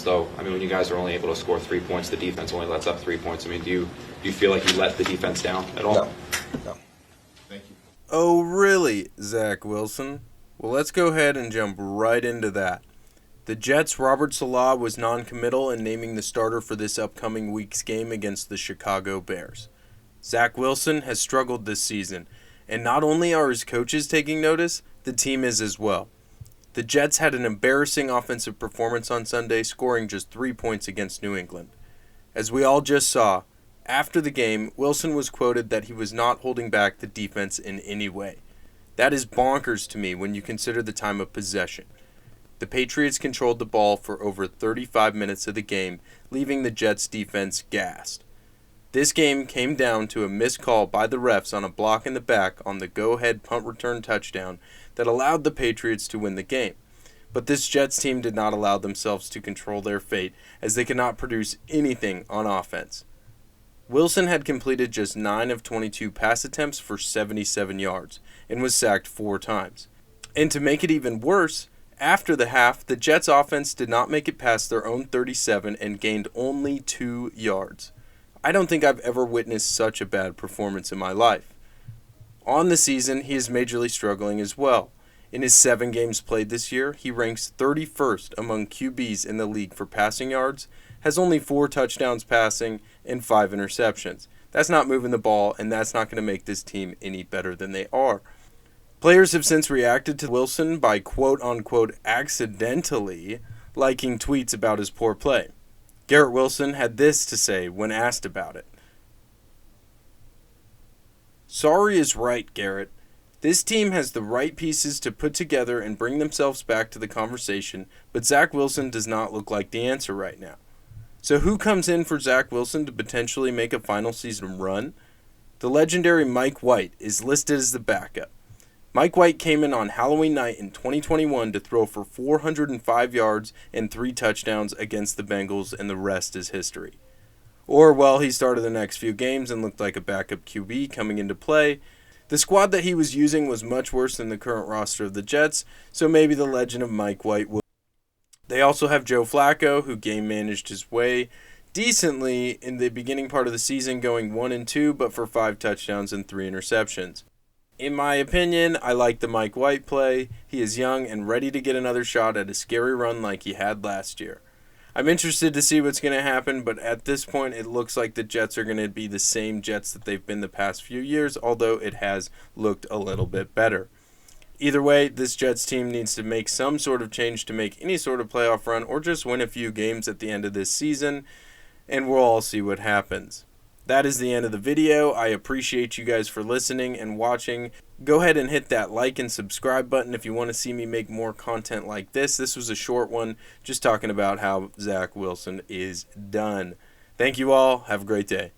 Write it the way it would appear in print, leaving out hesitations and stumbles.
though. I mean, when you guys are only able to score 3 points, the defense only lets up 3 points. I mean, do you feel like you let the defense down at all? No. Thank you. Oh, really, Zach Wilson? Well, let's go ahead and jump right into that. The Jets' Robert Saleh was non-committal in naming the starter for this upcoming week's game against the Chicago Bears. Zach Wilson has struggled this season, and not only are his coaches taking notice, the team is as well. The Jets had an embarrassing offensive performance on Sunday, scoring just 3 points against New England. As we all just saw, after the game, Wilson was quoted that he was not holding back the defense in any way. That is bonkers to me when you consider the time of possession. The Patriots controlled the ball for over 35 minutes of the game, leaving the Jets' defense gassed. This game came down to a missed call by the refs on a block in the back on the go-ahead punt return touchdown that allowed the Patriots to win the game. But this Jets team did not allow themselves to control their fate, as they could not produce anything on offense. Wilson had completed just 9 of 22 pass attempts for 77 yards and was sacked 4 times. And to make it even worse, after the half, the Jets offense did not make it past their own 37 and gained only 2 yards. I don't think I've ever witnessed such a bad performance in my life. On the season, he is majorly struggling as well. In his 7 games played this year, he ranks 31st among QBs in the league for passing yards, has only 4 touchdowns passing, and 5 interceptions. That's not moving the ball, and that's not going to make this team any better than they are. Players have since reacted to Wilson by quote-unquote accidentally liking tweets about his poor play. Garrett Wilson had this to say when asked about it. "Sorry is right, Garrett. This team has the right pieces to put together and bring themselves back to the conversation, but Zach Wilson does not look like the answer right now. So who comes in for Zach Wilson to potentially make a final season run? The legendary Mike White is listed as the backup. Mike White came in on Halloween night in 2021 to throw for 405 yards and 3 touchdowns against the Bengals, and the rest is history. Or, well, he started the next few games and looked like a backup QB coming into play. The squad that he was using was much worse than the current roster of the Jets, so maybe the legend of Mike White will. They also have Joe Flacco, who game managed his way decently in the beginning part of the season, going 1-2, but for 5 touchdowns and 3 interceptions. In my opinion, I like the Mike White play. He is young and ready to get another shot at a scary run like he had last year. I'm interested to see what's going to happen, but at this point it looks like the Jets are going to be the same Jets that they've been the past few years, although it has looked a little bit better. Either way, this Jets team needs to make some sort of change to make any sort of playoff run, or just win a few games at the end of this season, and we'll all see what happens. That is the end of the video. I appreciate you guys for listening and watching. Go ahead and hit that like and subscribe button if you want to see me make more content like this. This was a short one, just talking about how Zach Wilson is done. Thank you all. Have a great day.